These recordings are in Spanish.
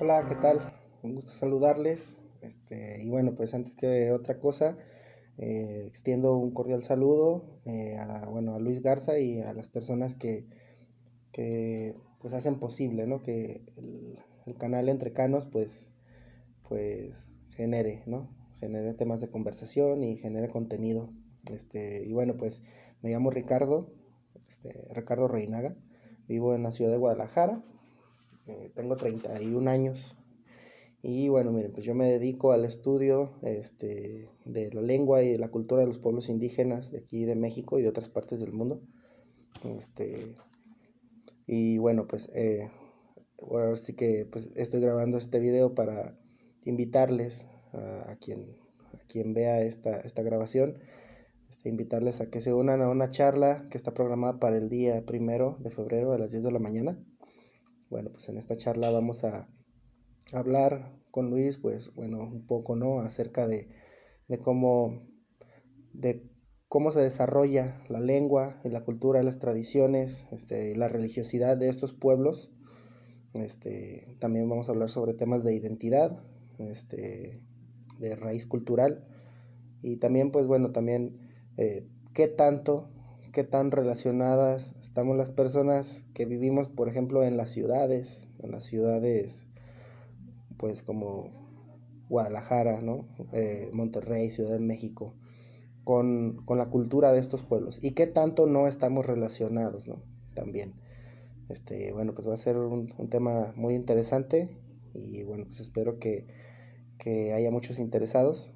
Hola, ¿qué tal? Un gusto saludarles. Y bueno, pues antes que otra cosa, extiendo un cordial saludo bueno, a Luis Garza y a las personas que pues hacen posible, ¿no? Que el canal Entre Canos pues genere, ¿no? Genere temas de conversación y genere contenido. Y bueno, pues me llamo Ricardo, Ricardo Reinaga, vivo en la ciudad de Guadalajara, tengo 31 años. Y bueno, miren, pues yo me dedico al estudio de la lengua y de la cultura de los pueblos indígenas de aquí de México y de otras partes del mundo. Este, y bueno, pues ahora sí que pues estoy grabando este video para invitarles a quien vea esta grabación, invitarles a que se unan a una charla que está programada para el día 1 de febrero a las 10 de la mañana. Bueno, pues en esta charla vamos a hablar con Luis, pues bueno, un poco, ¿no? Acerca de cómo, de cómo se desarrolla la lengua, y la cultura, las tradiciones, la religiosidad de estos pueblos. También vamos a hablar sobre temas de identidad, de raíz cultural. Y también, pues bueno, también qué tanto, qué tan relacionadas estamos las personas que vivimos, por ejemplo, en las ciudades pues como Guadalajara, ¿no? Monterrey, Ciudad de México, con la cultura de estos pueblos y qué tanto no estamos relacionados, ¿no? También. Bueno, pues va a ser un tema muy interesante y bueno, pues espero que haya muchos interesados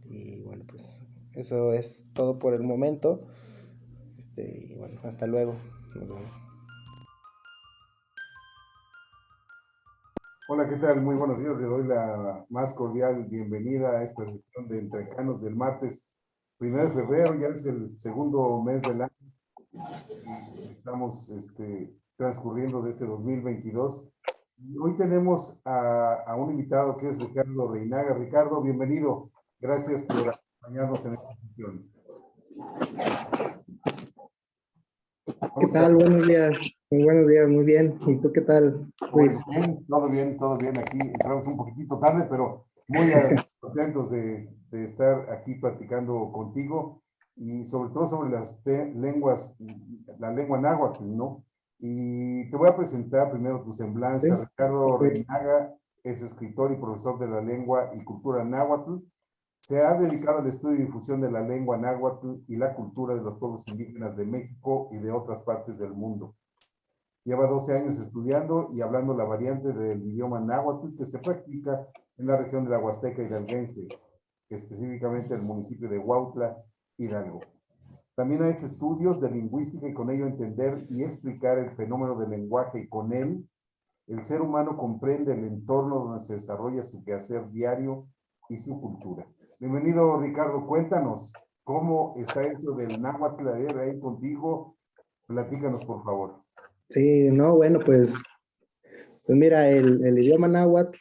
y bueno, pues eso es todo por el momento. Y bueno, hasta luego. Nos vemos. Hola, ¿qué tal? Muy buenos días. Le doy la más cordial bienvenida a esta sesión de Entrecanos del martes 1 de febrero. Ya es el segundo mes del año y estamos transcurriendo de este 2022. Y hoy tenemos a un invitado que es Ricardo Reinaga. Ricardo, bienvenido. Gracias por acompañarnos en esta sesión. ¿Qué ¿Cómo estás? tal? Buenos días. Muy buenos días, muy bien. ¿Y tú qué tal, Luis? Muy bien, todo bien, todo bien. Aquí entramos un poquitito tarde, pero muy contentos de estar aquí platicando contigo y sobre todo sobre las lenguas, la lengua náhuatl, ¿no? Y te voy a presentar primero tu Sí, semblanza. Ricardo ok. Reinaga es escritor y profesor de la lengua y cultura náhuatl. Se ha dedicado al estudio y difusión de la lengua náhuatl y la cultura de los pueblos indígenas de México y de otras partes del mundo. Lleva 12 años estudiando y hablando la variante del idioma náhuatl que se practica en la región de la Huasteca Hidalguense, específicamente el municipio de Huautla, Hidalgo. También ha hecho estudios de lingüística y con ello entender y explicar el fenómeno del lenguaje y con él el ser humano comprende el entorno donde se desarrolla su quehacer diario y su cultura. Bienvenido, Ricardo. Cuéntanos cómo está eso del náhuatl ahí contigo. Platícanos, por favor. Sí, no, bueno, pues mira, el idioma náhuatl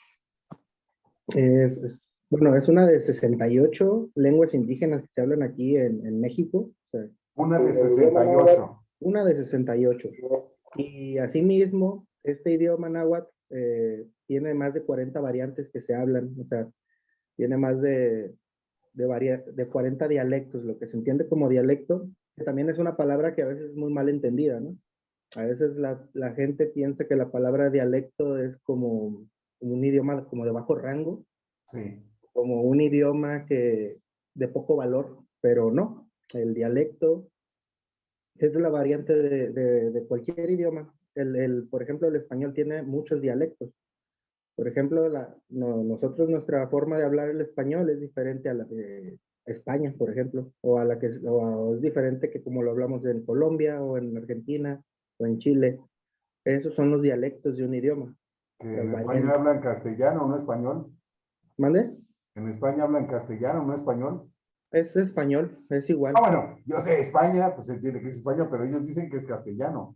bueno, es una de 68 lenguas indígenas que se hablan aquí en México. O sea, Una de el idioma náhuatl, 68. una de 68. Y asimismo, este idioma náhuatl tiene más de 40 variantes que se hablan. O sea, tiene más de 40 dialectos, lo que se entiende como dialecto, que también es una palabra que a veces es muy mal entendida, ¿no? A veces la gente piensa que la palabra dialecto es como un idioma como de bajo rango, Sí. como un idioma de poco valor, pero no. El dialecto es la variante de cualquier idioma. Por ejemplo, el español tiene muchos dialectos. Por ejemplo, nosotros nuestra forma de hablar el español es diferente a la de España, por ejemplo, o es diferente que como lo hablamos en Colombia o en Argentina o en Chile. Esos son los dialectos de un idioma. Que Las en España variantes. hablan castellano, no español. ¿Mande? En España hablan castellano, no español. Es español, es Ah, igual. bueno, yo sé España, pues se entiende que es español, pero ellos dicen que es castellano.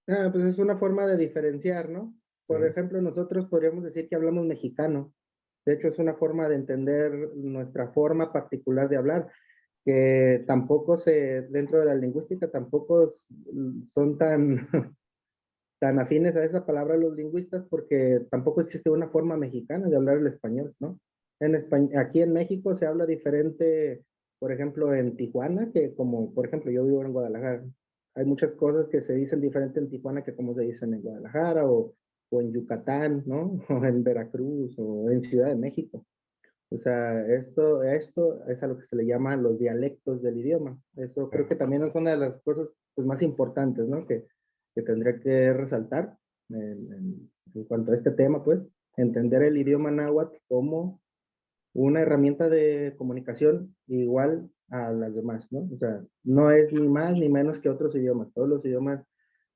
Pues es una forma de diferenciar, ¿no? Por Sí. ejemplo, nosotros podríamos decir que hablamos mexicano. De hecho, es una forma de entender nuestra forma particular de hablar, que tampoco dentro de la lingüística tampoco son tan, tan afines a esa palabra los lingüistas porque tampoco existe una forma mexicana de hablar el español, ¿no? Aquí en México se habla diferente, por ejemplo, en Tijuana, que como, por ejemplo, yo vivo en Guadalajara. Hay muchas cosas que se dicen diferente en Tijuana que como se dicen en Guadalajara o en Yucatán, ¿no? O en Veracruz o en Ciudad de México. O sea, esto es a lo que se le llama los dialectos del idioma. Eso creo que también es una de las cosas pues, más importantes, ¿no? Que tendría que resaltar en cuanto a este tema, pues, entender el idioma náhuatl como una herramienta de comunicación igual a las demás, ¿no? O sea, no es ni más ni menos que otros idiomas. Todos los idiomas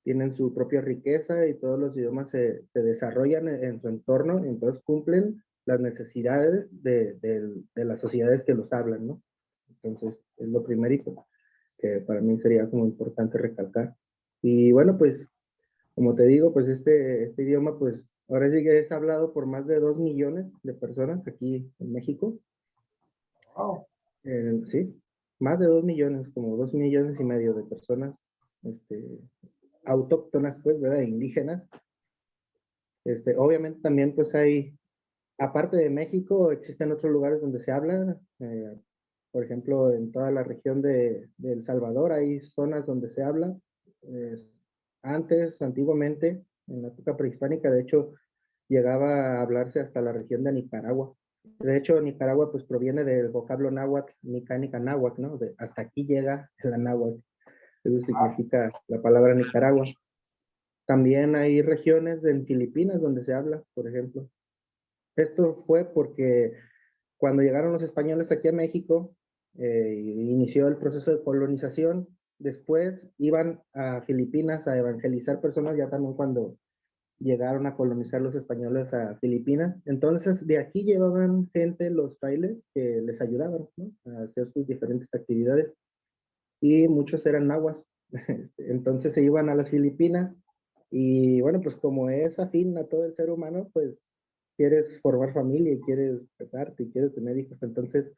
tienen su propia riqueza y todos los idiomas se desarrollan en su entorno, y entonces cumplen las necesidades de las sociedades que los hablan, ¿no? Entonces, es lo primerito que para mí sería como importante recalcar. Y bueno, pues, como te digo, pues este idioma, pues, ahora sí que es hablado por más de 2 millones de personas aquí en México. Wow. Sí, más de 2 millones, como 2,5 millones de personas este, autóctonas, pues, ¿verdad? Indígenas. Obviamente también, pues, aparte de México, existen otros lugares donde se habla. Por ejemplo, en toda la región de El Salvador hay zonas donde se habla. Eh, antiguamente, en la época prehispánica, de hecho, llegaba a hablarse hasta la región de Nicaragua. De hecho, Nicaragua pues proviene del vocablo náhuatl, nica náhuatl, ¿no? Hasta aquí llega la náhuatl. Eso significa la palabra Nicaragua. También hay regiones en Filipinas donde se habla, por ejemplo. Esto fue porque cuando llegaron los españoles aquí a México, inició el proceso de colonización. Después iban a Filipinas a evangelizar personas, ya también cuando llegaron a colonizar los españoles a Filipinas. Entonces, de aquí llevaban gente, los frailes, que les ayudaban, ¿no? A hacer sus diferentes actividades. Y muchos eran nahuas. Entonces se iban a las Filipinas y bueno, pues como es afín a todo el ser humano, pues quieres formar familia y quieres casarte y quieres tener hijos. Entonces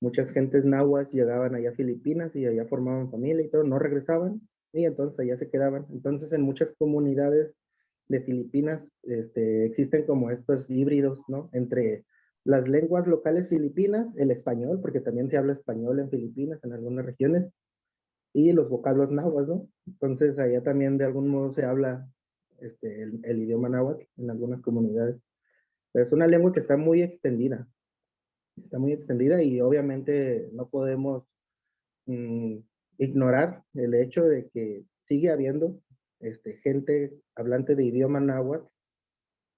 muchas gentes nahuas llegaban allá a Filipinas y allá formaban familia y todo, no regresaban y entonces allá se quedaban. Entonces en muchas comunidades de Filipinas existen como estos híbridos, ¿no? Entre las lenguas locales filipinas, el español, porque también se habla español en Filipinas, en algunas regiones, y los vocablos náhuatl, ¿no? Entonces allá también de algún modo se habla el idioma náhuatl en algunas comunidades. Es una lengua que está muy extendida y obviamente no podemos mm, ignorar el hecho de que sigue habiendo gente hablante de idioma náhuatl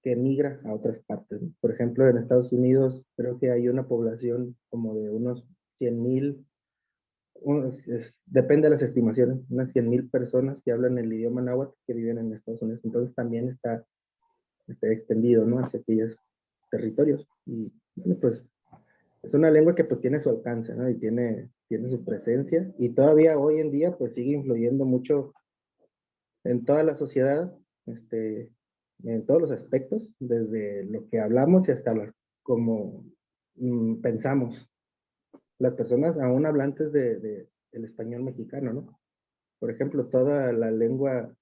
que migra a otras partes, ¿no? Por ejemplo, en Estados Unidos creo que hay una población como de unos 100,000, depende de las estimaciones, unas 100,000 personas que hablan el idioma náhuatl que viven en Estados Unidos. Entonces también está extendido, ¿no? Hacia aquellos territorios. Y bueno, pues es una lengua que pues tiene su alcance, ¿no? Y tiene su presencia. Y todavía hoy en día pues sigue influyendo mucho en toda la sociedad, en todos los aspectos, desde lo que hablamos y hasta como pensamos. Las personas aún hablantes del español mexicano, ¿no? Por ejemplo, toda la lengua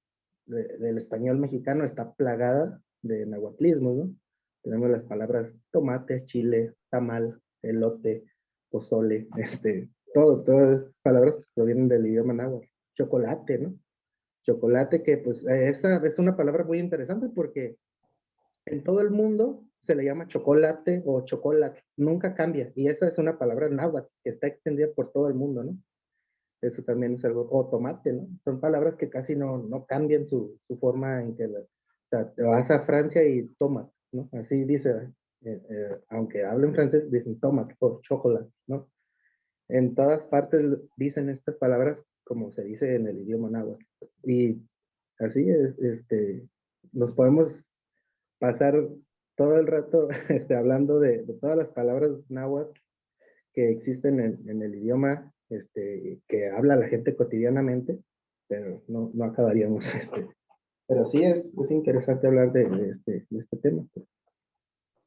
del español mexicano está plagada de nahuatlismos, ¿no? Tenemos las palabras tomate, chile, tamal, elote, pozole, todas estas palabras provienen del idioma náhuatl. Chocolate, ¿no? Chocolate que pues esa es una palabra muy interesante porque en todo el mundo se le llama chocolate o chocolate, nunca cambia. Y esa es una palabra náhuatl que está extendida por todo el mundo, ¿no? Eso también es algo, o tomate, ¿no? Son palabras que casi no cambian su forma en que, o sea, te vas a Francia y tomate, ¿no? Así dice, aunque hablen francés, dicen tomate o chocolate, ¿no? En todas partes dicen estas palabras como se dice en el idioma náhuatl. Y así es, nos podemos pasar todo el rato hablando de todas las palabras náhuatl que existen en el idioma que habla la gente cotidianamente, pero no acabaríamos. Pero sí es interesante hablar de este tema, pues,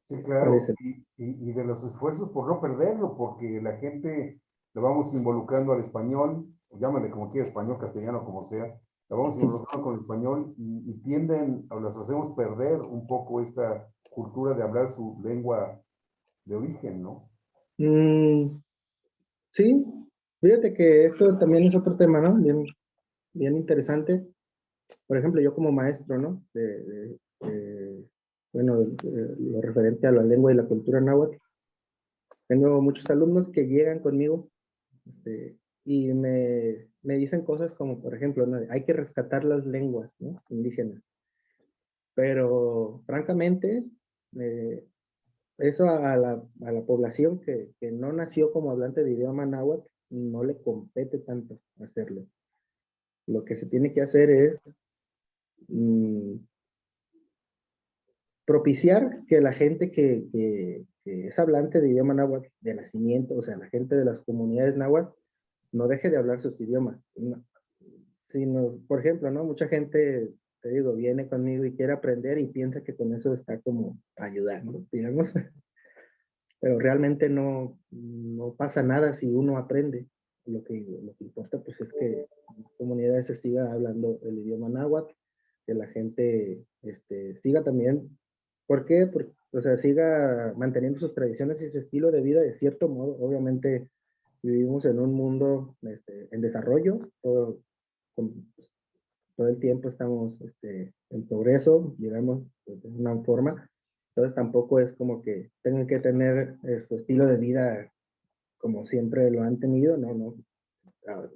Sí, claro, parece. y de los esfuerzos por no perderlo, porque la gente lo vamos involucrando al español, llámale como quiera, español, castellano, como sea, la vamos involucrando con el español y tienden, o las hacemos perder un poco esta cultura de hablar su lengua de origen, ¿no? Mm, sí, fíjate que esto también es otro tema, ¿no? Bien, bien interesante. Por ejemplo, yo como maestro, ¿no? Bueno, lo referente a la lengua y la cultura náhuatl, tengo muchos alumnos que llegan conmigo y me dicen cosas como, por ejemplo, ¿no? Hay que rescatar las lenguas, ¿no? Indígenas. Pero, francamente, eh, eso a la población que no nació como hablante de idioma náhuatl, no le compete tanto hacerlo. Lo que se tiene que hacer es mm, propiciar que la gente que es hablante de idioma náhuatl de nacimiento, o sea, la gente de las comunidades náhuatl, no deje de hablar sus idiomas. No, sino, por ejemplo, ¿no? Mucha gente, te digo, viene conmigo y quiere aprender y piensa que con eso está como ayudando, digamos, pero realmente no pasa nada si uno aprende. Lo que importa pues es que en las comunidades se siga hablando el idioma náhuatl, que la gente siga también. ¿Por qué? Porque, o sea, siga manteniendo sus tradiciones y su estilo de vida de cierto modo. Obviamente vivimos en un mundo en desarrollo, pues, todo el tiempo estamos en progreso, digamos, pues, de una forma. Entonces tampoco es como que tengan que tener su estilo de vida como siempre lo han tenido, no, no. Ah,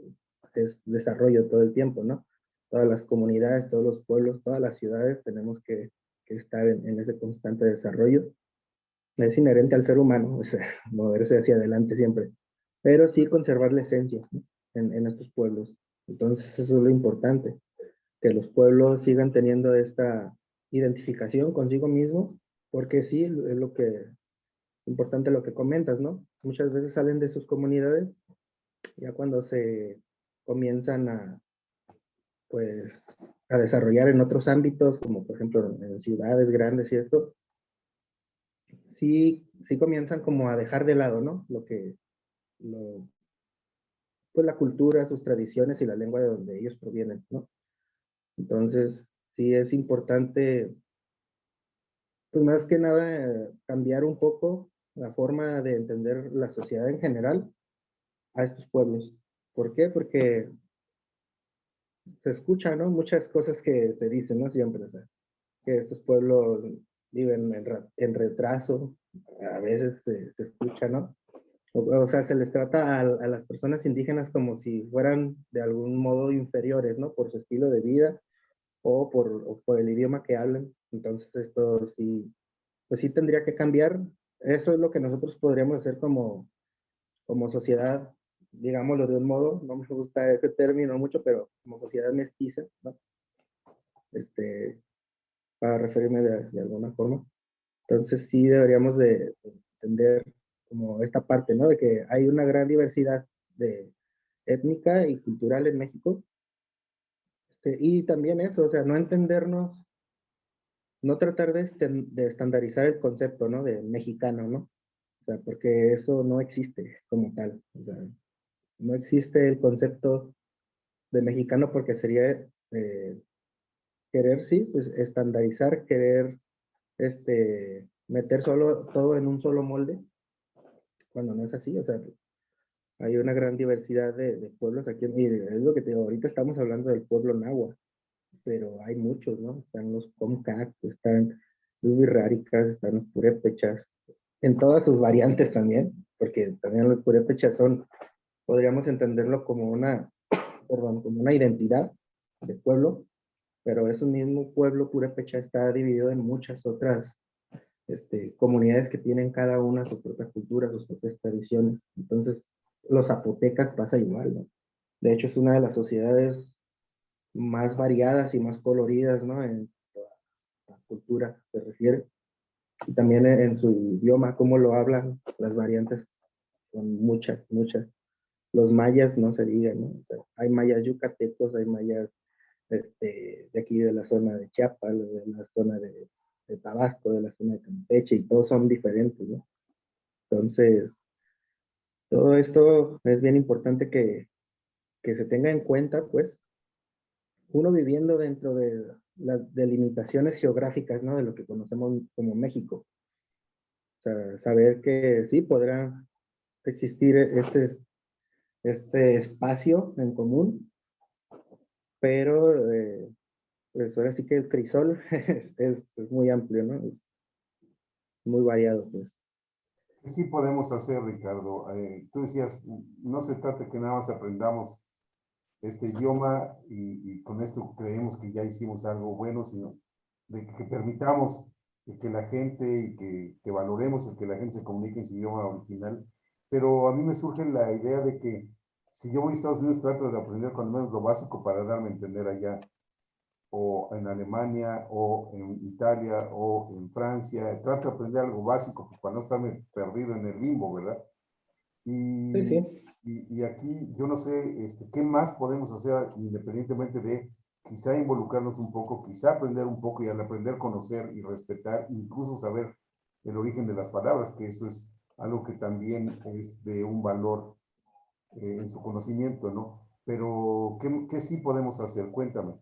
es desarrollo todo el tiempo, ¿no? Todas las comunidades, todos los pueblos, todas las ciudades tenemos que estar en ese constante desarrollo. Es inherente al ser humano, o sea, moverse hacia adelante siempre, pero sí conservar la esencia, ¿no? En estos pueblos. Entonces eso es lo importante, que los pueblos sigan teniendo esta identificación consigo mismo, porque sí, es lo que importante lo que comentas, ¿no? Muchas veces salen de sus comunidades, ya cuando se comienzan pues, a desarrollar en otros ámbitos, como por ejemplo en ciudades grandes y esto, sí comienzan como a dejar de lado, ¿no? Lo, pues la cultura, sus tradiciones y la lengua de donde ellos provienen, ¿no? Entonces, sí es importante, pues más que nada, cambiar un poco la forma de entender la sociedad en general a estos pueblos. ¿Por qué? Porque se escucha, ¿no? Muchas cosas que se dicen, ¿no? Siempre, o sea, que estos pueblos viven en retraso, a veces se escucha, ¿no? O sea, se les trata a las personas indígenas como si fueran de algún modo inferiores, ¿no? Por su estilo de vida o por el idioma que hablan. Entonces, esto sí, pues sí tendría que cambiar. Eso es lo que nosotros podríamos hacer como sociedad, digámoslo de un modo, no me gusta ese término mucho, pero como sociedad mestiza, ¿no? Este, para referirme de alguna forma. Entonces sí deberíamos de entender como esta parte, ¿no? De que hay una gran diversidad de étnica y cultural en México. Y también eso, o sea, no entendernos, no tratar de estandarizar el concepto, ¿no? De mexicano, ¿no? O sea, porque eso no existe como tal. O sea, no existe el concepto de mexicano porque sería querer, sí, pues estandarizar, querer meter solo todo en un solo molde, cuando no es así. O sea, hay una gran diversidad de pueblos aquí. Y es lo que te digo, ahorita estamos hablando del pueblo náhuatl, pero hay muchos, ¿no? Están los Comcac, están los Wixárikas, están los Purépechas, en todas sus variantes también, porque también los Purépechas son, podríamos entenderlo como una, perdón, como una identidad de pueblo, pero ese mismo pueblo Purépecha está dividido en muchas otras comunidades que tienen cada una su propia cultura, sus propias tradiciones. Entonces, los zapotecas pasa igual, ¿no? De hecho, es una de las sociedades más variadas y más coloridas, ¿no? En la cultura se refiere. Y también en su idioma, cómo lo hablan, las variantes son muchas, muchas. Los mayas no se digan, ¿no? O sea, hay mayas yucatecos, hay mayas de aquí de la zona de Chiapas, de la zona de Tabasco, de la zona de Campeche, y todos son diferentes, ¿no? Entonces, todo esto es bien importante que se tenga en cuenta, pues, uno viviendo dentro de las delimitaciones geográficas, ¿no? De lo que conocemos como México. O sea, saber que sí podrá existir este espacio en común, pero pues ahora sí que el crisol es muy amplio, ¿no? Es muy variado, pues. ¿Qué sí podemos hacer, Ricardo? Tú decías, no se trata que nada más aprendamos este idioma y con esto creemos que ya hicimos algo bueno, sino de que permitamos que la gente y que valoremos el que la gente se comunique en su idioma original. Pero a mí me surge la idea de que si yo voy a Estados Unidos, trato de aprender cuando menos lo básico para darme a entender allá, o en Alemania, o en Italia, o en Francia. Trato de aprender algo básico pues, para no estarme perdido en el limbo, ¿verdad? Sí, Y, sí. y aquí yo no sé qué más podemos hacer independientemente de quizá involucrarnos un poco, quizá aprender un poco y al aprender conocer y respetar, incluso saber el origen de las palabras, que eso es algo que también es de un valor en su conocimiento, ¿no? Pero, ¿qué sí podemos hacer? Cuéntame.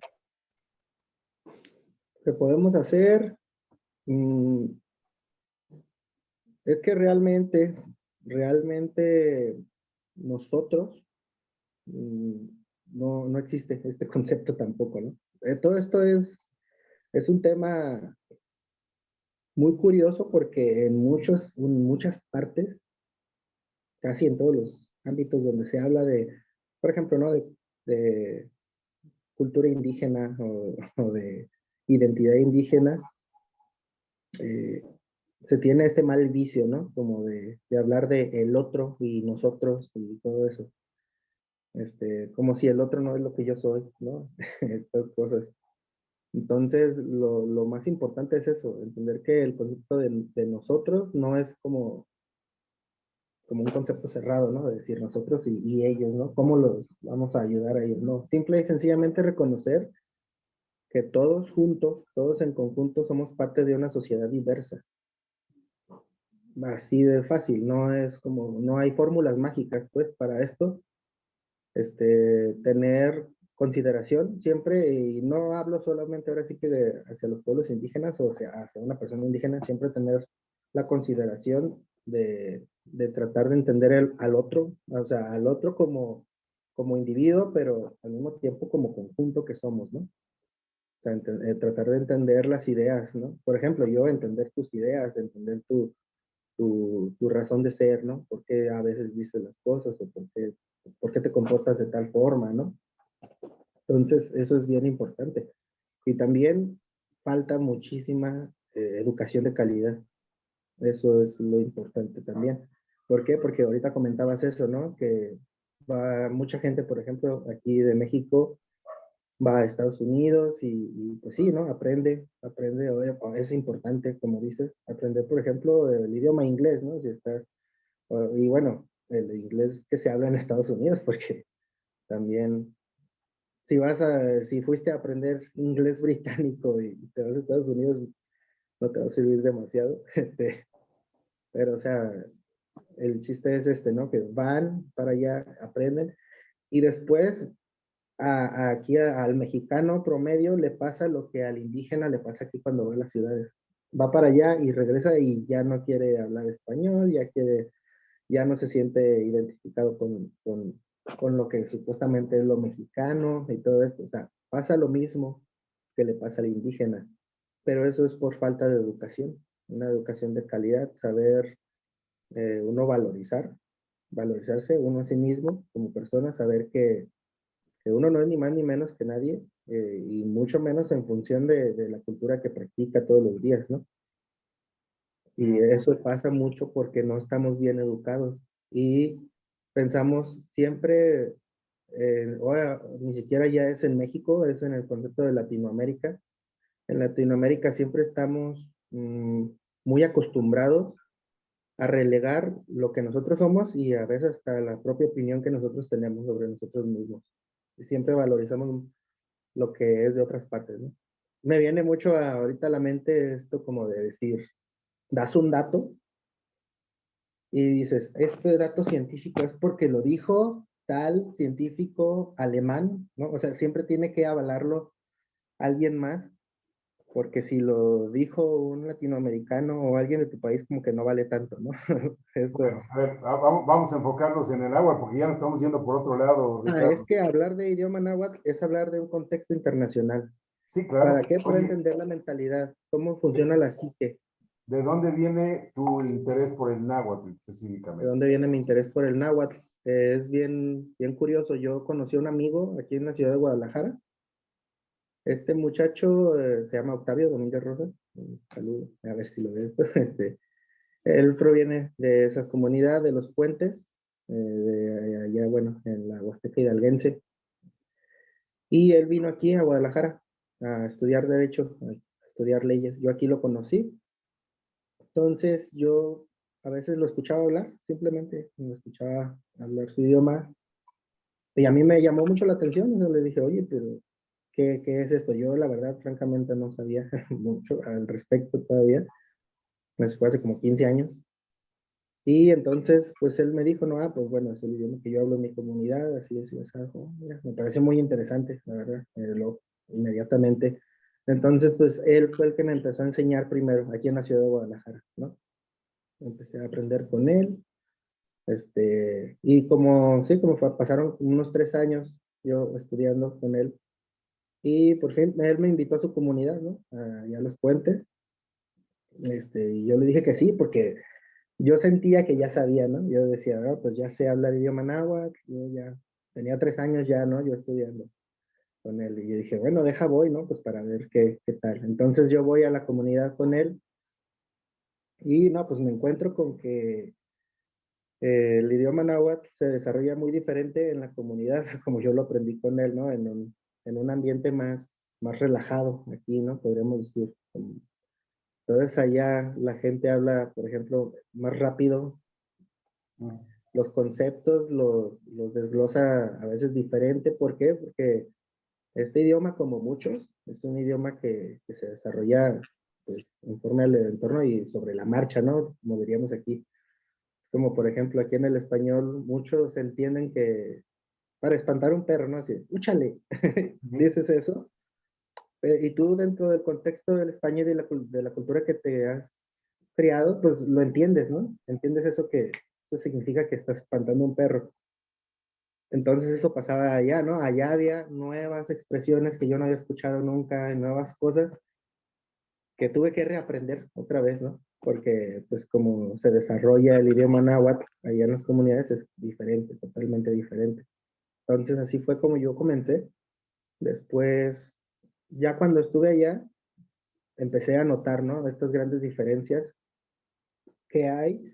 ¿Qué podemos hacer? Mm, es que realmente nosotros, mm, no existe este concepto tampoco, ¿no? Todo esto es un tema muy curioso porque en muchas partes, casi en todos los ámbitos donde se habla de, por ejemplo, ¿no? De cultura indígena o de identidad indígena, eh, se tiene este mal vicio, ¿no? Como de hablar de el otro y nosotros y todo eso. Como si el otro no es lo que yo soy, ¿no? Estas cosas. Entonces, lo más importante es eso, entender que el concepto de nosotros no es como un concepto cerrado, ¿no? De decir nosotros y ellos, ¿no? ¿Cómo los vamos a ayudar a ellos? No, simple y sencillamente reconocer que todos juntos, todos en conjunto, somos parte de una sociedad diversa. Así de fácil, no es como, no hay fórmulas mágicas, pues, para esto. Tener consideración siempre, y no hablo solamente ahora sí que hacia los pueblos indígenas o sea, hacia una persona indígena, siempre tener la consideración de tratar de entender al otro, o sea, al otro como individuo, pero al mismo tiempo como conjunto que somos, ¿no? O sea, tratar de entender las ideas, ¿no? Por ejemplo, yo entender tus ideas, entender tu razón de ser, ¿no? ¿Por qué a veces dices las cosas o por qué te comportas de tal forma, ¿no? Entonces, eso es bien importante. Y también falta muchísima educación de calidad. Eso es lo importante también. ¿Por qué? Porque ahorita comentabas eso, ¿no? Que va mucha gente, por ejemplo, aquí de México, va a Estados Unidos y pues sí, ¿no? Aprende, oye, pues, es importante, como dices, aprender, por ejemplo, el idioma inglés, ¿no? Si estás, y bueno, el inglés que se habla en Estados Unidos, porque también si fuiste a aprender inglés británico y te vas a Estados Unidos, no te va a servir demasiado, pero o sea, el chiste es ¿no? Que van para allá, aprenden, y después aquí al mexicano promedio le pasa lo que al indígena le pasa aquí cuando va a las ciudades. Va para allá y regresa y ya no quiere hablar español, ya no se siente identificado con lo que supuestamente es lo mexicano y todo esto. O sea, pasa lo mismo que le pasa al indígena, pero eso es por falta de educación, una educación de calidad, saber uno valorizarse uno a sí mismo como persona, saber que uno no es ni más ni menos que nadie, y mucho menos en función de la cultura que practica todos los días, ¿no? Y eso pasa mucho porque no estamos bien educados y pensamos siempre, ahora ni siquiera ya es en México, es en el concepto de Latinoamérica. En Latinoamérica siempre estamos muy acostumbrados a relegar lo que nosotros somos y a veces hasta la propia opinión que nosotros tenemos sobre nosotros mismos. Y siempre valorizamos lo que es de otras partes, ¿no? Me viene mucho ahorita a la mente esto como de decir, das un dato y dices, este dato científico es porque lo dijo tal científico alemán, ¿no? O sea, siempre tiene que avalarlo alguien más, porque si lo dijo un latinoamericano o alguien de tu país, como que no vale tanto, ¿no? Esto. Bueno, a ver, vamos a enfocarnos en el agua porque ya nos estamos yendo por otro lado, Es Ricardo. que hablar de idioma náhuatl es hablar de un contexto internacional. Sí, ¿Para claro. qué? Para Oye, entender la mentalidad, cómo funciona la psique, ¿de dónde viene tu interés por el náhuatl de específicamente? dónde viene mi interés por el náhuatl. Es bien, bien curioso. Yo conocí a un amigo aquí en la ciudad de Guadalajara. Este muchacho se llama Octavio Domínguez Rojas. Un saludo, a ver si lo ves. Él proviene de esa comunidad de los puentes, de allá, bueno, en la Huasteca Hidalguense. Y él vino aquí a Guadalajara a estudiar Derecho, a estudiar leyes. Yo aquí lo conocí. Entonces yo a veces lo escuchaba hablar, simplemente lo escuchaba hablar su idioma. Y a mí me llamó mucho la atención. Yo le dije, oye, pero ¿qué es esto? Yo la verdad, francamente, no sabía mucho al respecto todavía. Eso fue hace como 15 años. Y entonces, pues él me dijo, no, pues bueno, es el idioma que yo hablo en mi comunidad, así es, o sea, mira, me pareció muy interesante, la verdad, inmediatamente. Entonces, pues él fue el que me empezó a enseñar primero, aquí en la ciudad de Guadalajara, ¿no? Empecé a aprender con él, y como, sí, pasaron unos 3 años yo estudiando con él, y por fin él me invitó a su comunidad, ¿no? Allá a los puentes, y yo le dije que sí, porque yo sentía que ya sabía, ¿no? Yo decía, ah, pues ya sé hablar idioma náhuatl, yo ya tenía 3 años ya, ¿no? Yo estudiando con él. Y yo dije, bueno, deja voy, ¿no? Pues para ver qué tal. Entonces yo voy a la comunidad con él y, no, pues me encuentro con que el idioma náhuatl se desarrolla muy diferente en la comunidad, como yo lo aprendí con él, ¿no? En un ambiente más relajado aquí, ¿no? Podríamos decir. Entonces allá la gente habla, por ejemplo, más rápido, Mm. los conceptos los desglosa a veces diferente. ¿Por qué? Porque este idioma, como muchos, es un idioma que se desarrolla pues, conforme al entorno y sobre la marcha, ¿no? Como diríamos aquí. Es como, por ejemplo, aquí en el español, muchos entienden que para espantar un perro, ¿no? Así, úchale, Ujú. dices eso. Y tú dentro del contexto del español y de la cultura que te has criado, pues lo entiendes, ¿no? Entiendes eso que eso significa que estás espantando un perro. Entonces eso pasaba allá, ¿no? Allá había nuevas expresiones que yo no había escuchado nunca, nuevas cosas que tuve que reaprender otra vez, ¿no? Porque pues como se desarrolla el idioma náhuatl allá en las comunidades es diferente, totalmente diferente. Entonces así fue como yo comencé. Después, ya cuando estuve allá, empecé a notar, ¿no? Estas grandes diferencias que hay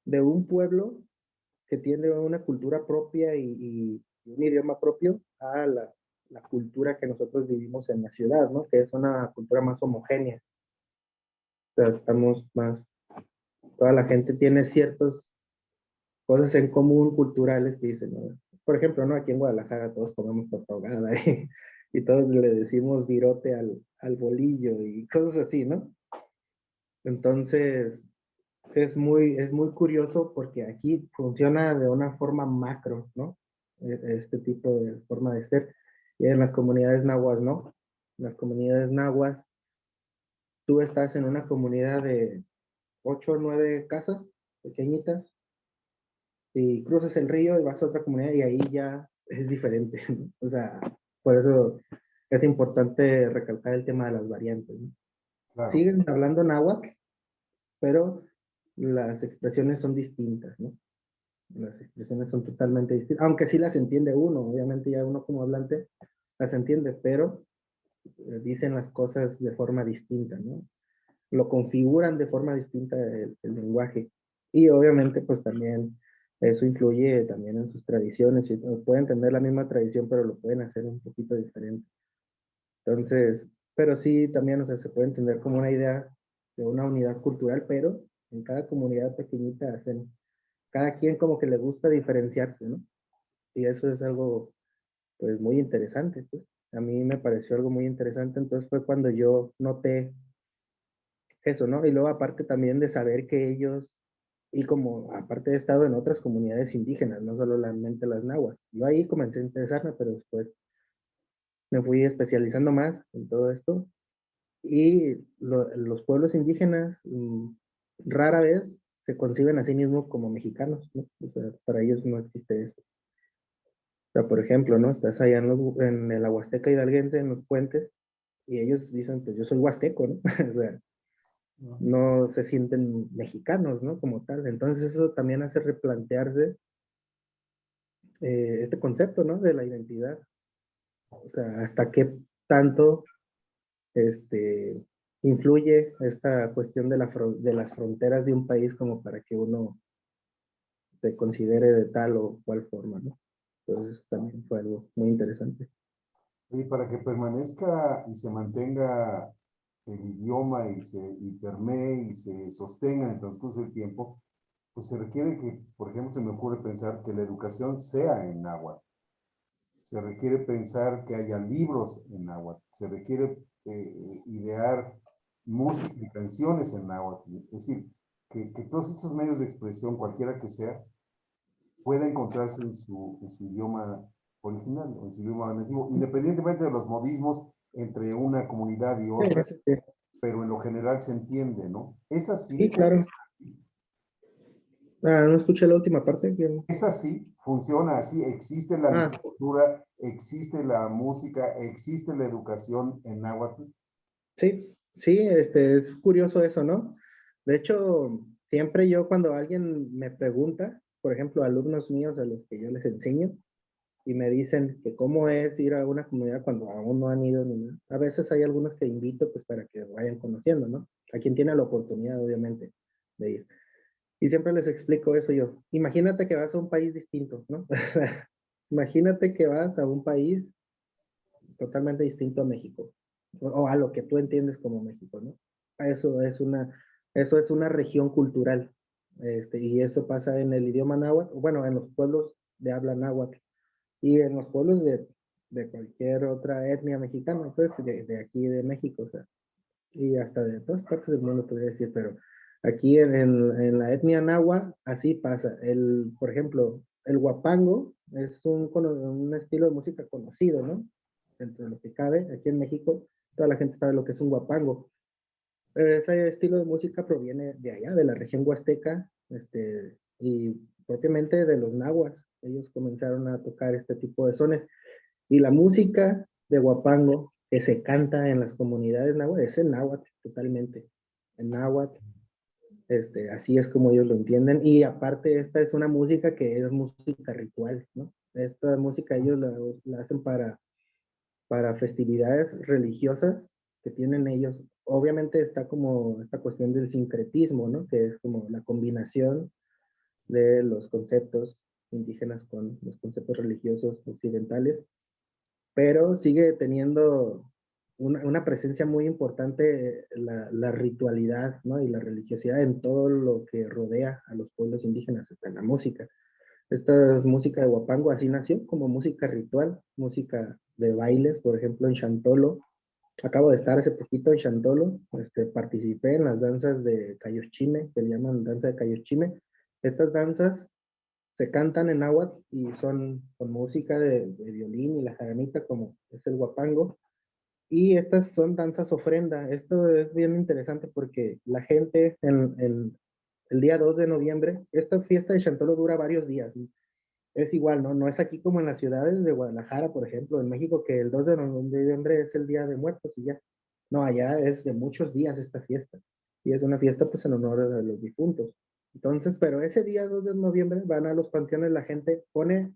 de un pueblo que tiene una cultura propia y un idioma propio a la cultura que nosotros vivimos en la ciudad, ¿no? Que es una cultura más homogénea. O sea, estamos más, toda la gente tiene ciertas cosas en común culturales que dicen, ¿no? Por ejemplo, ¿no? Aquí en Guadalajara todos comemos torta ahogada y todos le decimos virote al bolillo y cosas así, ¿no? Entonces, es muy curioso porque aquí funciona de una forma macro, ¿no? Este tipo de forma de ser. Y en las comunidades nahuas, ¿no? En las comunidades nahuas, tú estás en una comunidad de 8 o 9 casas pequeñitas y cruzas el río y vas a otra comunidad y ahí ya es diferente, ¿no? O sea, por eso es importante recalcar el tema de las variantes, ¿no? Claro. Siguen hablando náhuatl, pero las expresiones son distintas, ¿no? Las expresiones son totalmente distintas, aunque sí las entiende uno, obviamente ya uno como hablante las entiende, pero dicen las cosas de forma distinta, ¿no? Lo configuran de forma distinta el lenguaje. Y obviamente pues también eso influye también en sus tradiciones, y pueden tener la misma tradición, pero lo pueden hacer un poquito diferente. Entonces, pero sí también, o sea, se puede entender como una idea de una unidad cultural, pero en cada comunidad pequeñita hacen, cada quien como que le gusta diferenciarse, ¿no? Y eso es algo, pues, muy interesante, pues. A mí me pareció algo muy interesante, entonces fue cuando yo noté eso, ¿no? Y luego aparte también de saber que ellos Y como aparte he estado en otras comunidades indígenas, no solamente las nahuas. Yo ahí comencé a interesarme, pero después me fui especializando más en todo esto. Y los pueblos indígenas rara vez se conciben a sí mismos como mexicanos, ¿no? O sea, para ellos no existe eso. O sea, por ejemplo, ¿no? Estás allá en la Huasteca hidalguense, en los puentes, y ellos dicen, pues yo soy huasteco, ¿no? O sea, no se sienten mexicanos, ¿no? Como tal. Entonces eso también hace replantearse este concepto, ¿no? De la identidad. O sea, hasta qué tanto este, influye esta cuestión de las fronteras de un país como para que uno se considere de tal o cual forma, ¿no? Entonces también fue algo muy interesante. Y para que permanezca y se mantenga el idioma y permee y se sostenga en el transcurso del tiempo, pues se requiere que, por ejemplo, se me ocurre pensar que la educación sea en náhuatl. Se requiere pensar que haya libros en náhuatl. Se requiere idear música y canciones en náhuatl. Es decir, que todos estos medios de expresión, cualquiera que sea, pueda encontrarse en su idioma original, en su idioma nativo, independientemente de los modismos entre una comunidad y Sí, otra, sí, sí. pero en lo general se entiende, ¿no? Es Sí, así, claro. Ah, no escuché la última parte. es así, funciona así, existe la Ah, literatura, existe la música, existe la educación en náhuatl. sí, sí, es curioso eso, ¿no? De hecho, siempre yo cuando alguien me pregunta, por ejemplo, alumnos míos a los que yo les enseño, y me dicen que cómo es ir a una comunidad cuando aún no han ido ni nada. A veces hay algunos que invito pues para que vayan conociendo, ¿no? A quien tiene la oportunidad, obviamente, de ir. Y siempre les explico eso yo. Imagínate que vas a un país distinto, ¿no? O sea, imagínate que vas a un país totalmente distinto a México, o a lo que tú entiendes como México, ¿no? Eso es una región cultural, y eso pasa en el idioma náhuatl, bueno, en los pueblos de habla náhuatl, y en los pueblos de cualquier otra etnia mexicana, pues, de aquí de México, o sea, y hasta de todas partes del mundo podría decir, pero aquí en la etnia náhuatl así pasa. Por ejemplo, el huapango es un estilo de música conocido, ¿no? Dentro de lo que cabe, aquí en México, toda la gente sabe lo que es un huapango. Pero ese estilo de música proviene de allá, de la región huasteca, y propiamente de los nahuas. Ellos comenzaron a tocar este tipo de sones. Y la música de huapango que se canta en las comunidades náhuatl es en náhuatl totalmente. En náhuatl, así es como ellos lo entienden. Y aparte, esta es una música que es música ritual, ¿no? Esta música ellos la hacen para festividades religiosas que tienen ellos. Obviamente está como esta cuestión del sincretismo, ¿no? Que es como la combinación de los conceptos indígenas con los conceptos religiosos occidentales, pero sigue teniendo una presencia muy importante la ritualidad, ¿no? Y la religiosidad en todo lo que rodea a los pueblos indígenas, hasta en la música. Esta música de Huapango así nació como música ritual, música de baile, por ejemplo, en Chantolo. Acabo de estar hace poquito en Chantolo, participé en las danzas de Cayochime, que le llaman danza de Cayochime. Estas danzas se cantan en náhuatl y son con música de violín y la jaranita, como es el huapango. Y estas son danzas ofrenda. Esto es bien interesante porque la gente en el día 2 de noviembre, esta fiesta de Chantolo dura varios días. Es igual, ¿no? No es aquí como en las ciudades de Guadalajara, por ejemplo, en México, que el 2 de noviembre es el Día de Muertos y ya. No, allá es de muchos días esta fiesta. Y es una fiesta pues en honor a los difuntos. Entonces, pero ese día 2 de noviembre van a los panteones, la gente pone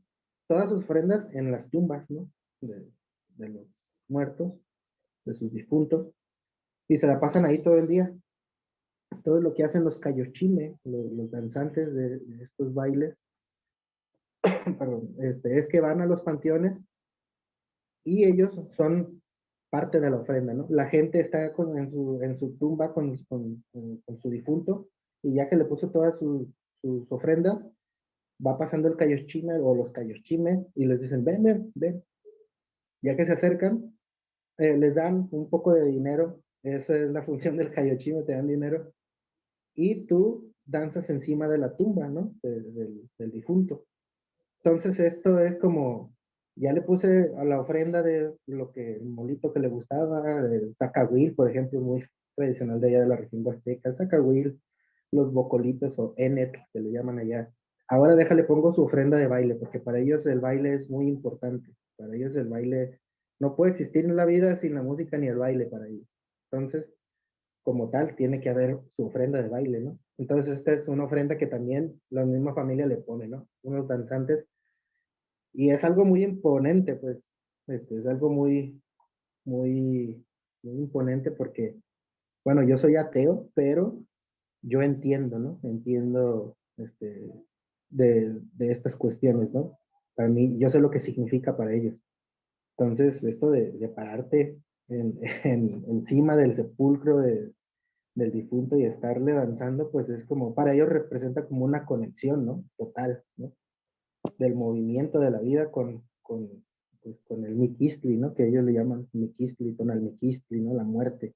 todas sus ofrendas en las tumbas, ¿no? De los muertos, de sus difuntos, y se la pasan ahí todo el día. Todo lo que hacen los cayochime, los danzantes de estos bailes, perdón, es que van a los panteones y ellos son parte de la ofrenda, ¿no? La gente está en su tumba con su difunto y ya que le puso todas sus ofrendas, va pasando el cayochime o los cayochimes y les dicen, ven, ven, ven. Ya que se acercan, les dan un poco de dinero, esa es la función del cayochime, te dan dinero y tú danzas encima de la tumba, ¿no? Del difunto. Entonces esto es como, ya le puse a la ofrenda de lo que, el molito que le gustaba, el zacahuil, por ejemplo, muy tradicional de allá de la región huasteca, el zacahuil, los bocolitos o enet, que le llaman allá. Ahora déjale, pongo su ofrenda de baile, porque para ellos el baile es muy importante. Para ellos el baile no puede existir en la vida sin la música ni el baile para ellos. Entonces, como tal, tiene que haber su ofrenda de baile, ¿no? Entonces, esta es una ofrenda que también la misma familia le pone, ¿no? Unos danzantes y es algo muy imponente, pues, es algo muy, muy imponente porque, bueno, yo soy ateo, pero yo entiendo, ¿no? Entiendo, de estas cuestiones, ¿no? Para mí, yo sé lo que significa para ellos. Entonces, esto de pararte encima del sepulcro del difunto y estarle danzando, pues es como, para ellos representa como una conexión, ¿no? Total, ¿no? Del movimiento de la vida pues, con el Miquistli, ¿no? Que ellos le llaman Miquistli, Tonalmiquistli, ¿no? La muerte.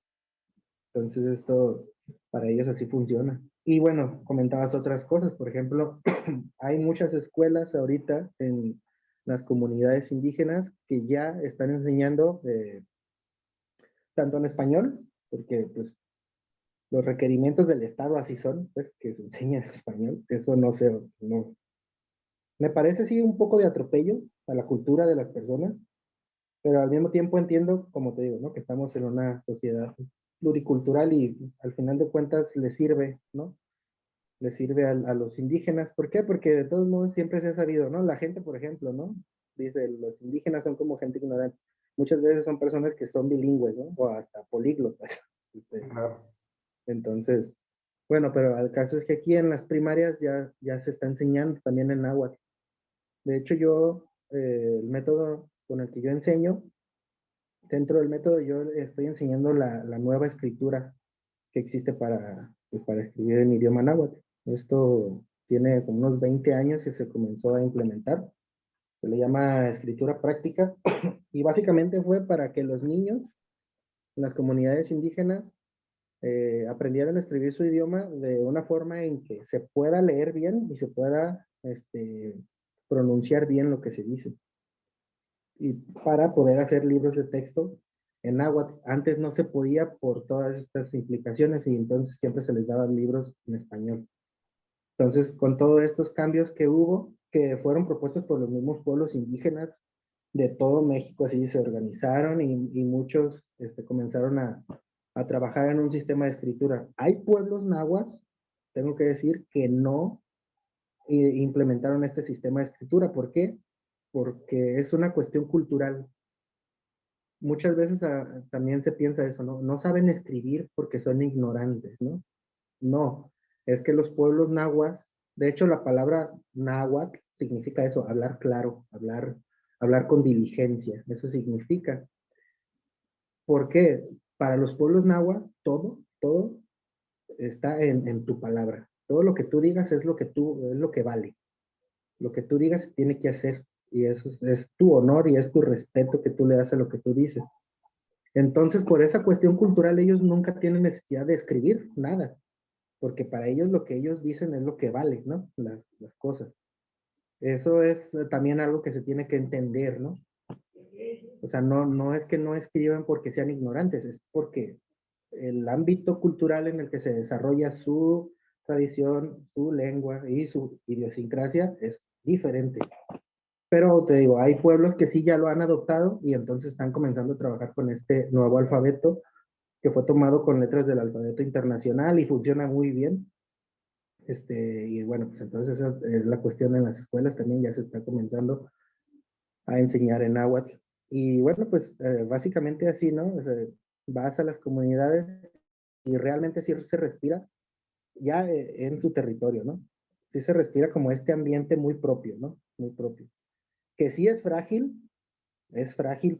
Entonces esto para ellos así funciona. Y bueno, comentabas otras cosas, por ejemplo, hay muchas escuelas ahorita en las comunidades indígenas que ya están enseñando tanto en español, porque pues los requerimientos del Estado así son, pues que se enseña en español, eso no sé, no, me parece sí un poco de atropello a la cultura de las personas, pero al mismo tiempo entiendo, como te digo, ¿no? Que estamos en una sociedad pluricultural y al final de cuentas le sirve, ¿no? Le sirve a los indígenas. ¿Por qué? Porque de todos modos siempre se ha sabido, ¿no? La gente, por ejemplo, ¿no? Dice, los indígenas son como gente ignorante. Muchas veces son personas que son bilingües, ¿no? O hasta políglotas. Sí, claro. Entonces, bueno, pero el caso es que aquí en las primarias ya se está enseñando también en náhuatl. De hecho, yo, el método con el que yo enseño, dentro del método yo estoy enseñando la nueva escritura que existe pues, para escribir en idioma náhuatl. Esto tiene como unos 20 años que se comenzó a implementar. Se le llama escritura práctica y básicamente fue para que los niños en las comunidades indígenas aprendieran a escribir su idioma de una forma en que se pueda leer bien y se pueda pronunciar bien lo que se dice. Y para poder hacer libros de texto en náhuatl. Antes no se podía por todas estas implicaciones y entonces siempre se les daban libros en español. Entonces, con todos estos cambios que hubo, que fueron propuestos por los mismos pueblos indígenas de todo México, así se organizaron y muchos comenzaron a trabajar en un sistema de escritura. Hay pueblos nahuas, tengo que decir, que no implementaron este sistema de escritura. ¿Por qué? Porque es una cuestión cultural. Muchas veces también se piensa eso, ¿no? No saben escribir porque son ignorantes, ¿no? No, es que los pueblos nahuas, de hecho la palabra náhuatl significa eso, hablar claro, hablar con diligencia, eso significa. ¿Por qué? Para los pueblos nahuas, todo está en tu palabra. Todo lo que tú digas es es lo que vale. Lo que tú digas se tiene que hacer. Y eso es tu honor y es tu respeto que tú le das a lo que tú dices. Entonces, por esa cuestión cultural, ellos nunca tienen necesidad de escribir nada, porque para ellos lo que ellos dicen es lo que vale, ¿no? Las cosas. Eso es también algo que se tiene que entender, ¿no? O sea, no es que no escriban porque sean ignorantes, es porque el ámbito cultural en el que se desarrolla su tradición, su lengua y su idiosincrasia es diferente. Pero te digo, hay pueblos que sí ya lo han adoptado y entonces están comenzando a trabajar con este nuevo alfabeto que fue tomado con letras del alfabeto internacional y funciona muy bien. Y bueno, pues entonces esa es la cuestión en las escuelas también, ya se está comenzando a enseñar en náhuatl. Y bueno, pues básicamente así, ¿no? O sea, vas a las comunidades y realmente sí se respira ya en su territorio, ¿no? Sí se respira como este ambiente muy propio, ¿no? Muy propio. Que sí es frágil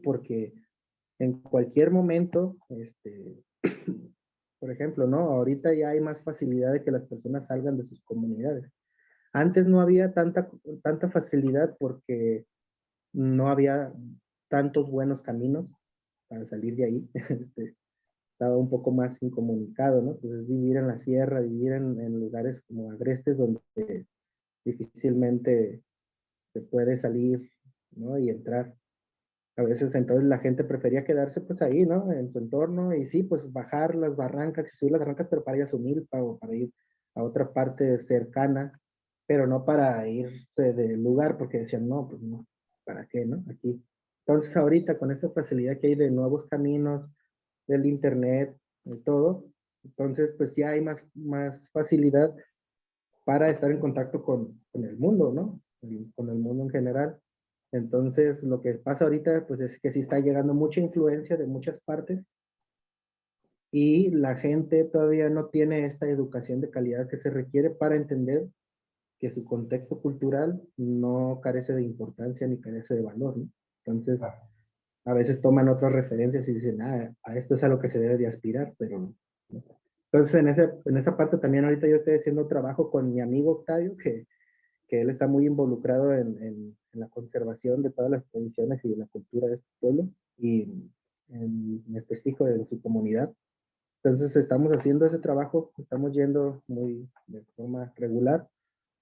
porque en cualquier momento, por ejemplo, ¿no? Ahorita ya hay más facilidad de que las personas salgan de sus comunidades. Antes no había tanta facilidad porque no había tantos buenos caminos para salir de ahí. estaba un poco más incomunicado, ¿no? Pues es vivir en la sierra, vivir en lugares como agrestes donde difícilmente se puede salir, ¿no? Y entrar. A veces entonces la gente prefería quedarse pues ahí, ¿no? En su entorno y sí, pues bajar las barrancas y subir las barrancas, pero para ir a su milpa o para ir a otra parte cercana, pero no para irse del lugar porque decían, no, pues no, ¿para qué, no? Aquí. Entonces ahorita con esta facilidad que hay de nuevos caminos, del internet y todo, entonces pues ya hay más facilidad para estar en contacto con el mundo, ¿no? Con el mundo en general. Entonces, lo que pasa ahorita, pues es que sí está llegando mucha influencia de muchas partes y la gente todavía no tiene esta educación de calidad que se requiere para entender que su contexto cultural no carece de importancia ni carece de valor, ¿no? Entonces, Ah, a veces toman otras referencias y dicen, ah, a esto es a lo que se debe de aspirar, pero no. Entonces, en esa parte también ahorita yo estoy haciendo trabajo con mi amigo Octavio, que él está muy involucrado en la conservación de todas las tradiciones y de la cultura de estos pueblos y en específico de su comunidad. Entonces estamos haciendo ese trabajo, estamos yendo muy de forma regular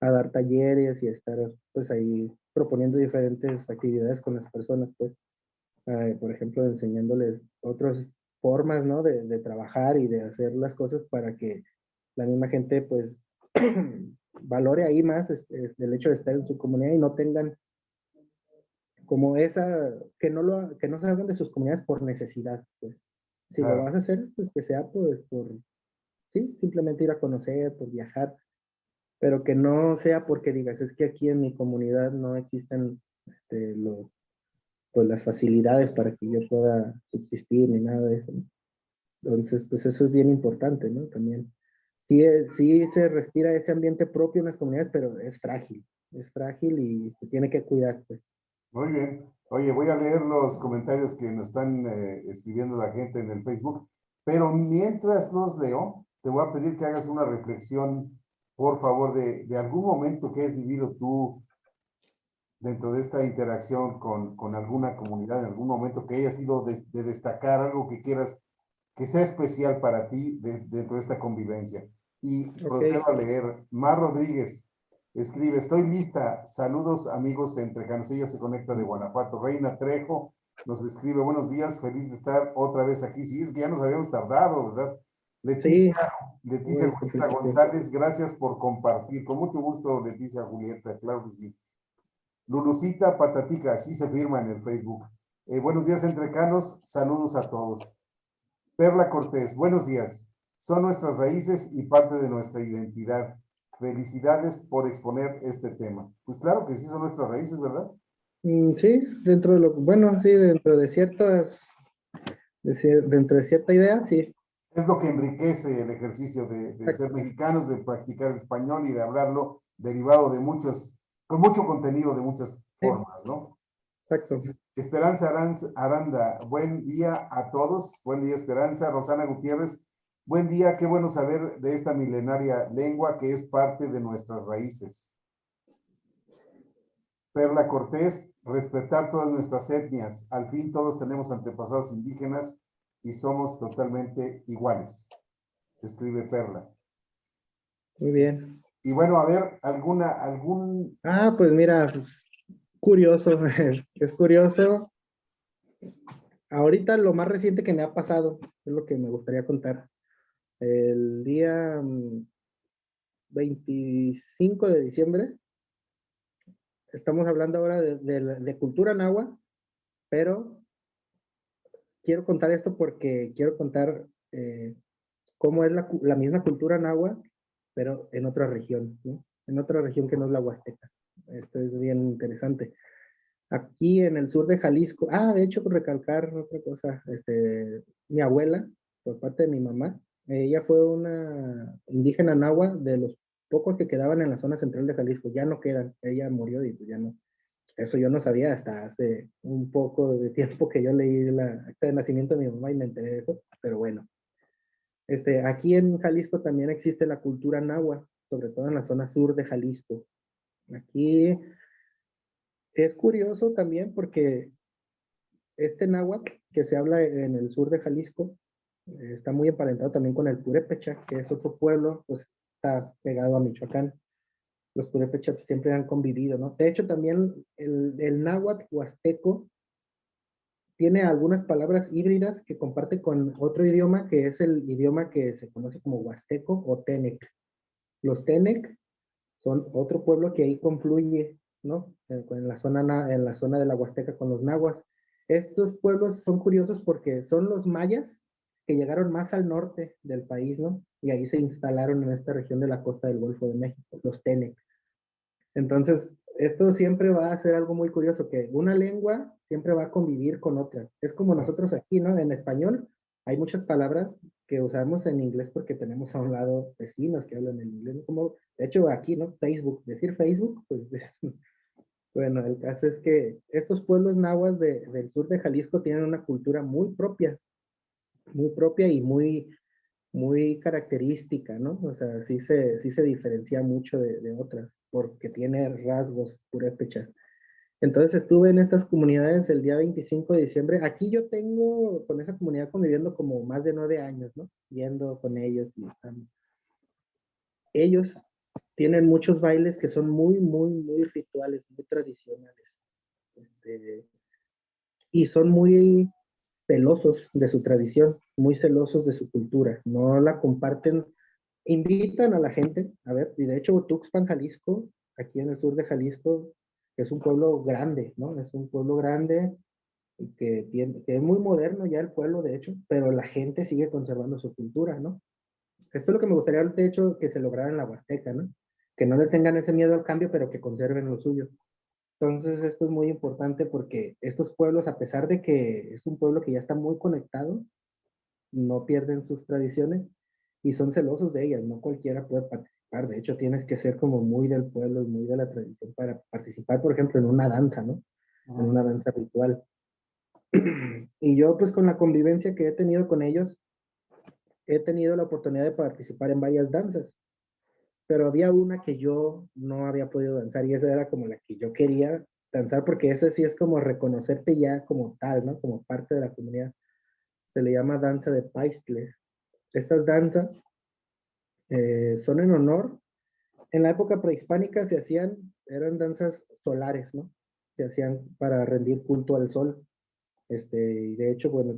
a dar talleres y a estar pues ahí proponiendo diferentes actividades con las personas, pues, por ejemplo, enseñándoles otras formas, ¿no? De trabajar y de hacer las cosas para que la misma gente pues valore ahí más el hecho de estar en su comunidad y no tengan como esa, que no salgan de sus comunidades por necesidad, pues. Si lo claro. vas a hacer, pues que sea pues por, sí, simplemente ir a conocer, por viajar, pero que no sea porque digas, es que aquí en mi comunidad no existen pues las facilidades para que yo pueda subsistir ni nada de eso, ¿no? Entonces, pues eso es bien importante, ¿no? También. Sí, sí se respira ese ambiente propio en las comunidades, pero es frágil y se tiene que cuidar, pues. Muy bien. Oye, voy a leer los comentarios que nos están escribiendo la gente en el Facebook, pero mientras los leo, te voy a pedir que hagas una reflexión, por favor, de algún momento que has vivido tú dentro de esta interacción con alguna comunidad, en algún momento que haya sido de destacar algo que quieras que sea especial para ti dentro de esta convivencia. Y Ok, procedo a leer. Mar Rodríguez escribe, estoy lista. Saludos amigos entre Canos. Ella se conecta de Guanajuato. Reina Trejo nos escribe, buenos días, feliz de estar otra vez aquí. Sí, es que ya nos habíamos tardado, ¿verdad? sí, Leticia, Leticia muy Julieta complicado. González, gracias por compartir. Con mucho gusto, Leticia Julieta, claro que sí. Lulucita Patatica, así se firma en el Facebook. Buenos días, entrecanos, saludos a todos. Perla Cortés, buenos días. Son nuestras raíces y parte de nuestra identidad. Felicidades por exponer este tema. Pues claro que sí son nuestras raíces, ¿verdad? Sí, dentro de lo, bueno, sí, dentro de ciertas, dentro de cierta idea, sí. Es lo que enriquece el ejercicio de ser Exacto. mexicanos, de practicar el español y de hablarlo derivado de muchos, con mucho contenido de muchas Sí, formas, ¿no? exacto. Esperanza Aranda, buen día a todos, buen día Esperanza, Rosana Gutiérrez, buen día, qué bueno saber de esta milenaria lengua que es parte de nuestras raíces. Perla Cortés, respetar todas nuestras etnias, al fin todos tenemos antepasados indígenas y somos totalmente iguales, escribe Perla. Muy bien. Y bueno, a ver, algún, Ah, pues mira, pues, curioso, es curioso. Ahorita lo más reciente que me ha pasado, es lo que me gustaría contar. El día 25 de diciembre, estamos hablando ahora de cultura náhuatl, pero quiero contar esto porque quiero contar cómo es la misma cultura náhuatl, pero en otra región, ¿no? En otra región que no es la Huasteca. Esto es bien interesante. Aquí en el sur de Jalisco, de hecho, por recalcar otra cosa, mi abuela, por parte de mi mamá, ella fue una indígena náhuatl de los pocos que quedaban en la zona central de Jalisco, ya no quedan, ella murió y pues ya no. Eso yo no sabía hasta hace un poco de tiempo que yo leí la acta de nacimiento de mi mamá y me enteré de eso, pero bueno. Aquí en Jalisco también existe la cultura náhuatl, sobre todo en la zona sur de Jalisco. Aquí es curioso también porque este náhuatl que se habla en el sur de Jalisco Está muy emparentado también con el purépecha, que es otro pueblo, pues está pegado a Michoacán. Los purépechas pues, siempre han convivido, ¿no? De hecho, también el náhuatl huasteco tiene algunas palabras híbridas que comparte con otro idioma, que es el idioma que se conoce como huasteco o tenec. Los tenec son otro pueblo que ahí confluye, ¿no? En la zona de la Huasteca con los nahuas. Estos pueblos son curiosos porque son los mayas que llegaron más al norte del país, ¿no? Y ahí se instalaron en esta región de la costa del Golfo de México, los tenec. Entonces, esto siempre va a ser algo muy curioso, que una lengua siempre va a convivir con otra. Es como nosotros aquí, ¿no? En español hay muchas palabras que usamos en inglés porque tenemos a un lado vecinos que hablan en inglés, ¿no? Como, de hecho, aquí, ¿no? Facebook, decir Facebook, pues bueno, el caso es que estos pueblos nahuas del sur de Jalisco tienen una cultura muy propia y muy característica, ¿no? O sea, sí se diferencia mucho de otras, porque tiene rasgos purépechas. Entonces estuve en estas comunidades el día 25 de diciembre. Aquí yo tengo con esa comunidad conviviendo como más de 9 años, ¿no? Yendo con ellos y están. Ellos tienen muchos bailes que son muy rituales, muy tradicionales. Este, y son muy celosos de su tradición, muy celosos de su cultura. No la comparten, invitan a la gente, a ver, y de hecho Tuxpan, Jalisco, aquí en el sur de Jalisco, es un pueblo grande, ¿no? Es un pueblo grande y que es muy moderno ya el pueblo, de hecho, pero la gente sigue conservando su cultura, ¿no? Esto es lo que me gustaría, de hecho, que se lograra en la Huasteca, ¿no? Que no le tengan ese miedo al cambio, pero que conserven lo suyo. Entonces, esto es muy importante porque estos pueblos, a pesar de que es un pueblo que ya está muy conectado, no pierden sus tradiciones y son celosos de ellas. No cualquiera puede participar. De hecho, tienes que ser como muy del pueblo y muy de la tradición para participar, por ejemplo, en una danza, ¿no? En una danza ritual. Y yo, pues, con la convivencia que he tenido con ellos, he tenido la oportunidad de participar en varias danzas, pero había una que yo no había podido danzar y esa era como la que yo quería danzar porque esa sí es como reconocerte ya como tal, ¿no? Como parte de la comunidad. Se le llama danza de Paistle. Estas danzas son en honor. En la época prehispánica se hacían, eran danzas solares, ¿no? Se hacían para rendir culto al sol. Y de hecho, bueno,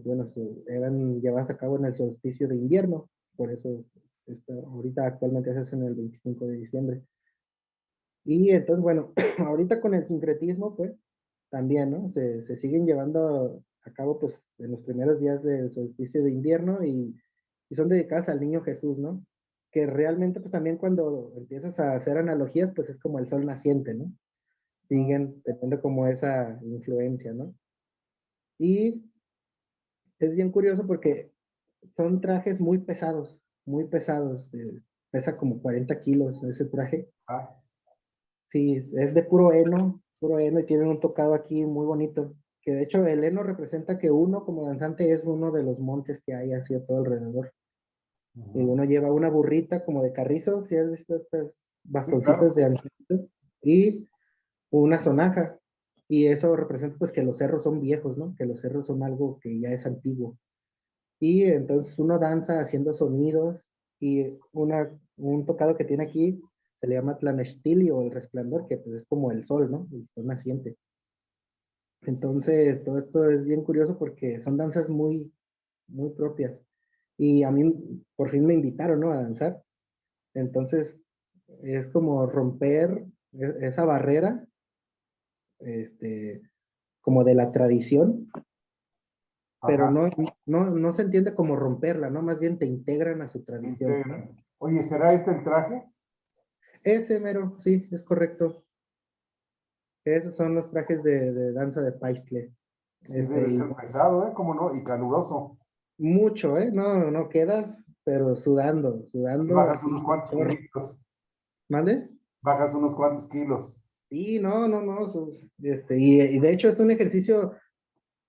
eran llevadas a cabo en el solsticio de invierno, por eso ahorita actualmente se hacen el 25 de diciembre. Y entonces, bueno, ahorita con el sincretismo, pues, también, ¿no? Se siguen llevando a cabo, pues, en los primeros días del solsticio de invierno y son dedicadas al niño Jesús, ¿no? Que realmente, pues, también cuando empiezas a hacer analogías, pues, es como el sol naciente, ¿no? Siguen teniendo como esa influencia, ¿no? Y es bien curioso porque son trajes muy pesados. Pesa como 40 kilos ese traje. Ah, Sí, es de puro heno y tienen un tocado aquí muy bonito. Que de hecho el heno representa que uno como danzante es uno de los montes que hay así a todo alrededor. Y ujú. uno lleva una burrita como de carrizo, si has visto estas Sí, claro. bastoncitos de ancianitos, y una sonaja. Y eso representa pues que los cerros son viejos, ¿no? Que los cerros son algo que ya es antiguo. Y entonces uno danza haciendo sonidos y un tocado que tiene aquí se le llama Tlanestili o el resplandor, que pues es como el sol, ¿no? El sol naciente. Entonces todo esto es bien curioso porque son danzas muy propias. Y a mí por fin me invitaron, ¿no? A danzar. Entonces es como romper esa barrera, este, como de la tradición, pero Ajá. no se entiende como romperla, ¿no? Más bien te integran a su tradición, ¿no? Integran. Oye, ¿será este el traje? Ese mero, sí, es correcto. Esos son los trajes de danza de Paistle. Sí, debe Y ser pesado, ¿eh? ¿Cómo no? Y caluroso. mucho, ¿eh? No quedas, pero Y sudando bajas unos así, cuantos chorro. kilitos. ¿Mande? Bajas unos cuantos kilos. Sí, no. Y de hecho es un ejercicio,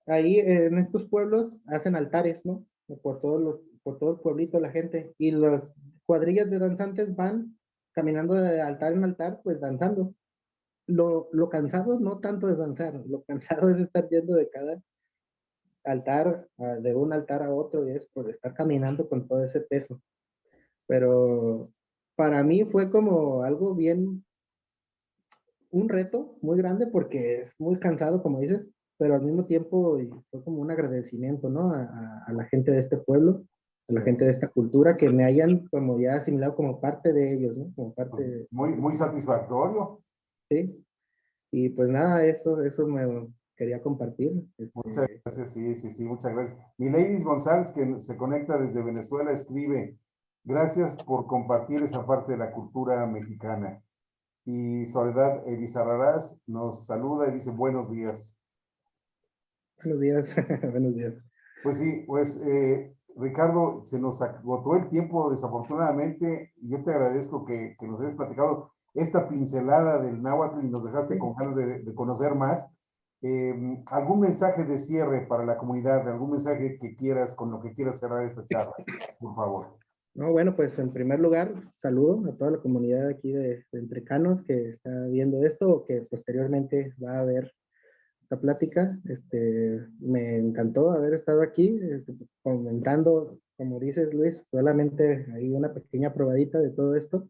ahí en estos pueblos hacen altares, ¿no? Por todo el pueblito la gente. Y las cuadrillas de danzantes van caminando de altar en altar, pues danzando. Lo cansado no tanto es danzar, lo cansado es estar yendo de cada altar, de un altar a otro, y es por estar caminando con todo ese peso. Pero para mí fue como algo bien, un reto muy grande porque es muy cansado, como dices, pero al mismo tiempo fue como un agradecimiento, ¿no? A la gente de este pueblo, a la Sí. gente de esta cultura, que me hayan como ya asimilado como parte de ellos, ¿no? Como Pues parte, muy, muy satisfactorio. ¿sí? Y pues nada, eso me quería compartir. Muchas gracias, sí, sí, sí, muchas gracias. Mileiris González, que se conecta desde Venezuela, escribe, gracias por compartir esa parte de la cultura mexicana. Y Soledad Elizarrarás nos saluda y dice buenos días. Buenos días, buenos días. Pues sí, pues Ricardo, se nos agotó el tiempo desafortunadamente y yo te agradezco que nos hayas platicado esta pincelada del náhuatl y nos dejaste con ganas de conocer más. ¿Algún mensaje de cierre para la comunidad? ¿Algún mensaje que quieras, con lo que quieras cerrar esta charla? Por favor. No, bueno, pues en primer lugar, saludo a toda la comunidad aquí de Entrecanos que está viendo esto o que posteriormente va a ver esta plática. Me encantó haber estado aquí comentando, como dices Luis, solamente hay una pequeña probadita de todo esto,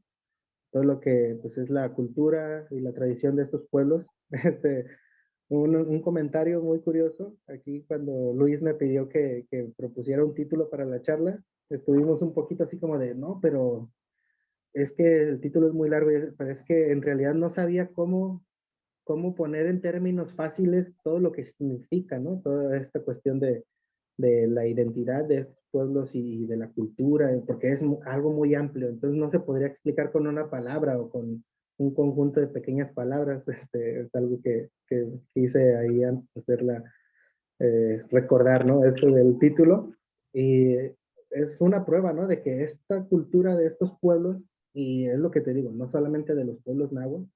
todo lo que pues es la cultura y la tradición de estos pueblos. Este, un comentario muy curioso, aquí cuando Luis me pidió que propusiera un título para la charla, estuvimos un poquito así como de, no, pero es que el título es muy largo, pero es que en realidad no sabía cómo poner en términos fáciles todo lo que significa, ¿no? Toda esta cuestión de la identidad de estos pueblos y de la cultura, porque es algo muy amplio, entonces no se podría explicar con una palabra o con un conjunto de pequeñas palabras. Es algo que quise ahí hacerla, recordar, ¿no? Esto del título. Y es una prueba, ¿no? De que esta cultura de estos pueblos, y es lo que te digo, no solamente de los pueblos náhuatl,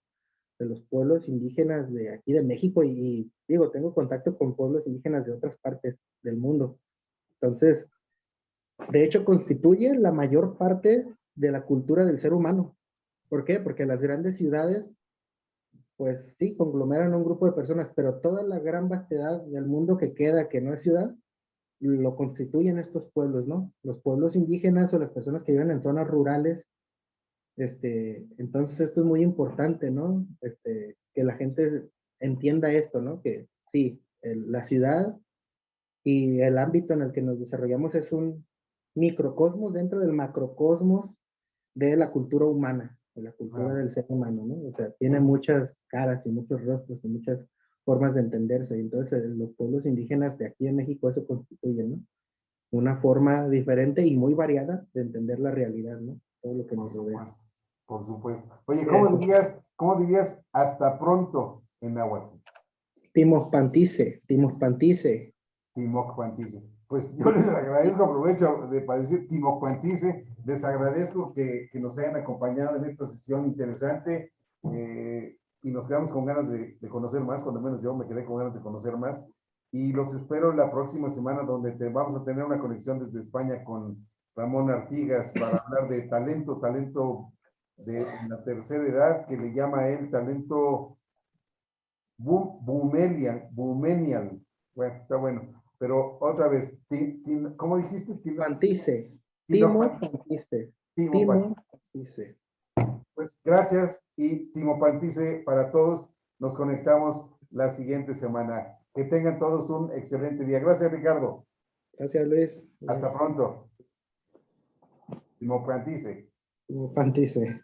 de los pueblos indígenas de aquí de México, y digo, tengo contacto con pueblos indígenas de otras partes del mundo. Entonces, de hecho, constituye la mayor parte de la cultura del ser humano. ¿Por qué? Porque las grandes ciudades, pues sí, conglomeran un grupo de personas, pero toda la gran vastedad del mundo que queda, que no es ciudad, lo constituyen estos pueblos, ¿no? Los pueblos indígenas o las personas que viven en zonas rurales. Entonces esto es muy importante, ¿no? Que la gente entienda esto, ¿no? Que sí, la ciudad y el ámbito en el que nos desarrollamos es un microcosmos dentro del macrocosmos de la cultura humana, de la cultura Claro, del ser humano, ¿no? O sea, tiene muchas caras y muchos rostros y muchas formas de entenderse. Y entonces los pueblos indígenas de aquí en México eso constituyen, ¿no? Una forma diferente y muy variada de entender la realidad, ¿no? Todo lo que por nos rodea. supuesto, por supuesto. Oye, Eso. cómo dirías hasta pronto en náhuatl? Timos Pantice, Timos Pantice. Timoc Cuantice. Pues yo les agradezco, aprovecho para decir Timoc Cuantice, les agradezco que nos hayan acompañado en esta sesión interesante y nos quedamos con ganas de conocer más, cuando menos yo me quedé con ganas de conocer más. Y los espero la próxima semana donde vamos a tener una conexión desde España con Ramón Artigas para hablar de talento de la tercera edad, que le llama a él talento boomenial. Bueno, está bueno. Pero otra vez, ¿cómo dijiste? Pantice, Tino, Timo Pantice, Timo Timo Pantice. Pantice. Pues gracias y Timo Pantice para todos. Nos conectamos la siguiente semana. Que tengan todos un excelente día. Gracias, Ricardo. Gracias, Luis. Hasta pronto. Timo Pantice. Timo Pantice.